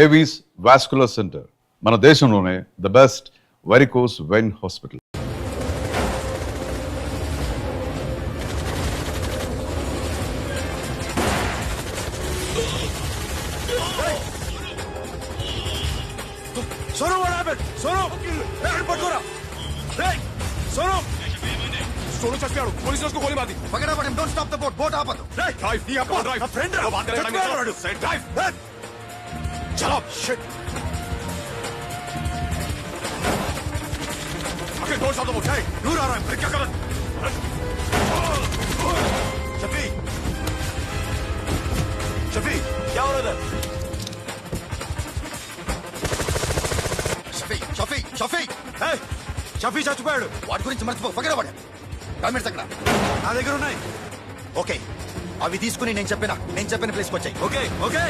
Avis vascular centre మన దేశంలోనే the best varicose vein hospital. Sono, what happened? Sono! Hey, పట్టుకోరా! Hey! Sono! Sono చచ్చిపోయాడు. పోలీసులు వచ్చి గోలీ మాది. Forget about him. Don't stop the boat. Boat ఆపదు. Hey, drive. నీ అబ్బా drive. నా friend రా. చచ్చిపోయాడు. Drive. Hey! చలో. Shit. Okay, don't stop the boat. Hey, నువ్వు రారా. బ్రేక్ ఎక్కడ? షఫీ. షఫీ, क्या हो रहा है? షఫీ Hey! షఫీ చచ్చిపోయాడు. వాటి గురించి మర్చిపో. Forget about him. డాక్యుమెంట్స్ ఎక్కడ? నా దగ్గర ఉన్నాయి. ఓకే, అవి తీసుకుని నేను చెప్పిన ప్లేస్కి వచ్చాయి. Okay okay.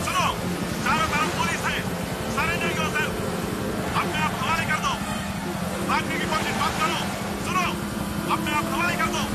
सुनो, चारों तरफ पुलिस है, सरेंडर योरसेल्फ, अपने आप हवाले कर दो, भागने की कोशिश मत करो, सुनो, अपने आप हवाले कर दो.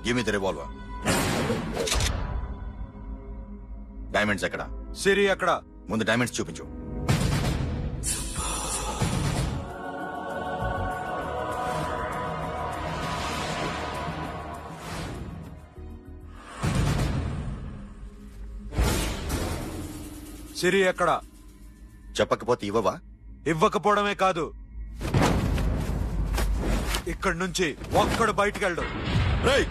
Give me the revolver. Diamonds ఎక్కడ? సిరి అక్కడ. ముందు డైమండ్స్ చూపించు. సిరి ఎక్కడ? చెప్పకపోతే ఇవ్వవా? ఇవ్వకపోవడమే కాదు, ఇక్కడి నుంచి ఒక్కడు బయటికి వెళ్ళడు. రేయ్,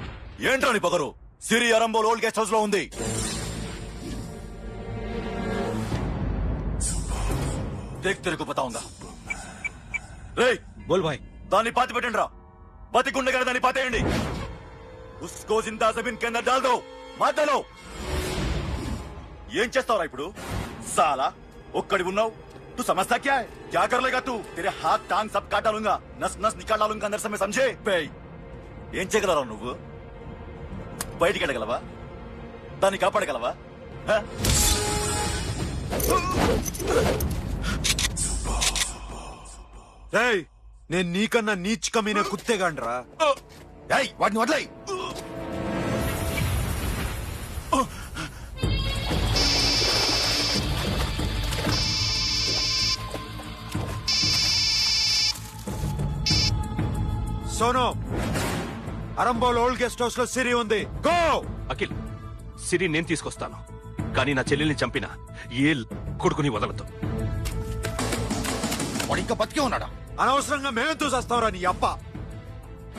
ఏంట్రా నీ పొగరు? సిరి అరంబోల్ ఓల్డ్ గెస్ట్ హౌస్ లో ఉంది. దేక్ తెరకు పతావుందా? రేయ్ బోల్ భాయ్. దాన్ని పాతి పెట్టండి రా. బతికుండగా దాన్ని పాతేయండి. ఉస్కో జిందా జమీన్ కే అందర్ డాల్ దో. మాటలో ఏం చేస్తావురా ఇప్పుడు? సాలా ఒక్కడి ఉన్నావు. तू समझता क्या है? क्या कर लेगा तू? तेरे हाथ टांग सब काट डालूंगा, नस नस निकाल डालूंगा अंदर से, मैं समझे? ఏం చేయగలరా నువ్వు? బయటికి వెళ్ళగలవా? దాన్ని కాపాడగలవా? నేను నీకన్నా నీచ్ కమీన కుత్తేగాండ్రా. వాటిని వదిలేయ్. Sono, Arambol old guest house లో సిరి ఉంది. గో. అఖిల్, సిరి నేను తీసుకొస్తాను, కానీ నా చెల్లెల్ని చంపిన ఏ కొడుకుని వదలదు. వాడు ఇంకా బతికే ఉన్నాడా? అనవసరంగా మేమెంతో చేస్తావురా నీ అప్ప.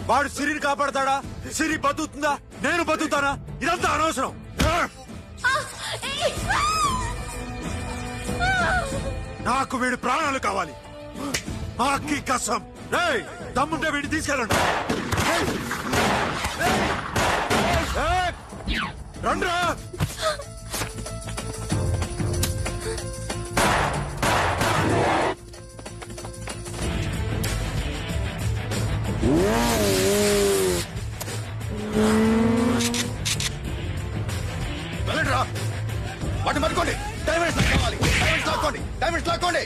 వాడు సిరిని కాపాడతాడా? సిరి బతుకుతుందా? నేను బతుకుతానా? ఇదంతా అనవసరం. నాకు వీడి ప్రాణాలు కావాలి. ఆకి కసం. దమ్ముంటే వీడిని తీసుకెళ్ళండి. రండ్రా. వెళ్ళండిరా. వాటిని పట్టుకోండి. డైమండ్స్ కావాలి. డైమండ్స్ లాక్కోండి. డైమండ్స్ లాక్కోండి.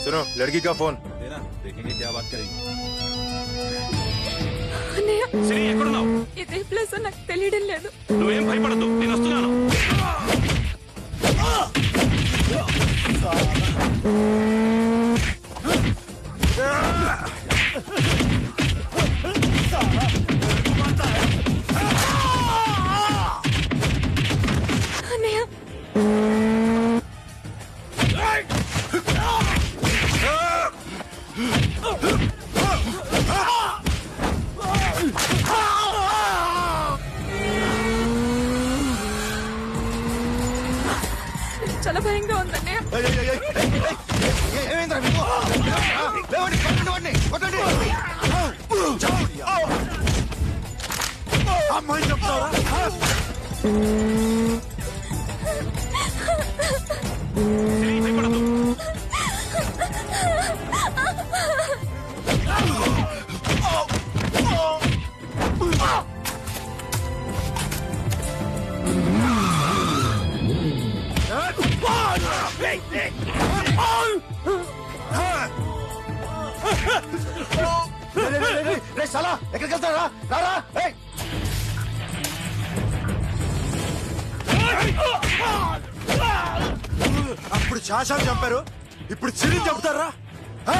सुनो लड़की का फोन అన్నయ్య సిరి ఎక్కడున్నావు? ఇదే ప్లేస్ నాకు తెలియడం లేదు. నువ్వేం భయపడద్దు, నేను వస్తున్నాను. అన్నయ్య చాలా భయంగా ఉంది అన్నయ్య. అమ్మాయి చెప్తావా సిరి భయపడద్దు. రే సాలా ఎక్కడికి వెళ్తారా రారా ఏయ్. అప్పుడు శాశాన్ని చంపారు ఇప్పుడు సిరిని చంపుతారా ఆ?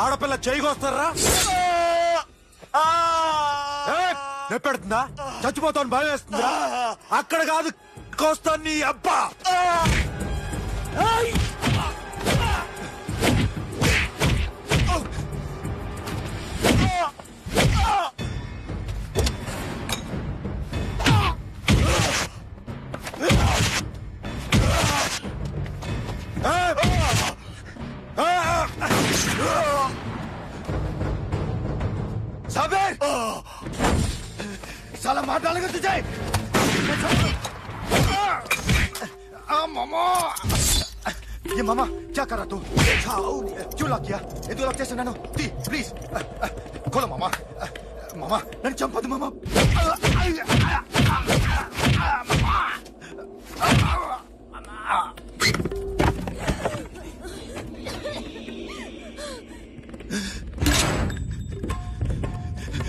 ఆడపిల్ల చేయకొస్తారా నెప్పెడుతుందా చచ్చిపోతాను భయం వేస్తుందా అక్కడ కాదు కోస్తాను నీ అబ్బా साबिर साला मार डालेगा तुझे मामा ये मामा क्या कर रहा तू क्यों लॉक किया ये लॉक చేసి నన్ను ప్లీజ్ खोलो मामा मामा నన్ను చంపదు మామా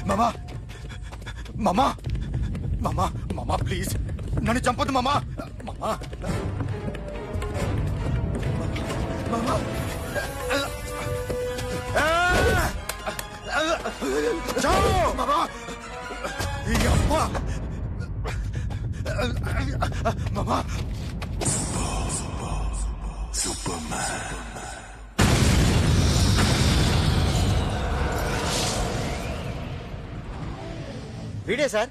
మామా మామా మామా మామా ప్లీజ్ నన్ను చంపదు మామా మామా మామా చావు మామా ఈ అబ్బా మామా వీడే సార్,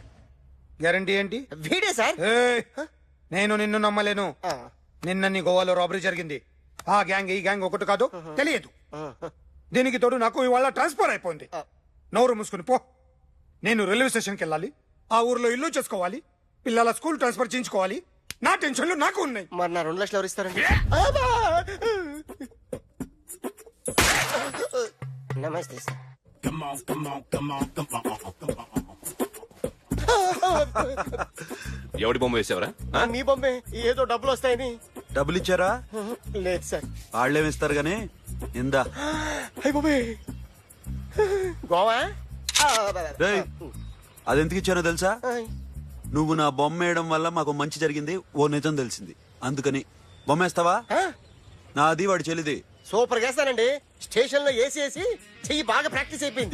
గ్యారంటీ ఏంటి? వీడే సార్. ఏయ్, నేను నిన్ను నమ్మలేను. నిన్న నీ గోవాలో రాబరీ జరిగింది. ఆ గ్యాంగ్ ఈ గ్యాంగ్ ఒకటి కాదు, తెలియదు. దీనికి తోడు నాకు ఇవాళ ట్రాన్స్ఫర్ అయిపోయింది. నోరు మూసుకుని పో. నేను రైల్వే స్టేషన్కి వెళ్ళాలి, ఆ ఊర్లో ఇల్లు చేసుకోవాలి, పిల్లల స్కూల్ ట్రాన్స్ఫర్ చేయించుకోవాలి. నా టెన్షన్లు నాకు ఉన్నాయి. మరి నా 2 లక్షలు ఎవరు ఇస్తారండి? నమస్తే సార్. ఎవడి బొమ్మ వేసావరా? మీ బొమ్మే, ఏదో డబ్బులు వస్తాయని. డబ్బులు ఇచ్చారా లేదు సార్. వాళ్ళేమి ఇస్తారు గానీ ఇందా అయ్య బొమ్మే గోవా. రేయ్, అది ఎందుకు ఇచ్చానో తెలుసా? నువ్వు నా బొమ్మ వేయడం వల్ల మాకు మంచి జరిగింది, ఓ నిజం తెలిసింది. అందుకని బొమ్మేస్తావా? నాది వాడి చెల్లిది. సూపర్ గా వేస్తానండి. స్టేషన్ లో ఏసీ చెయ్యి బాగా ప్రాక్టీస్ అయిపోయింది.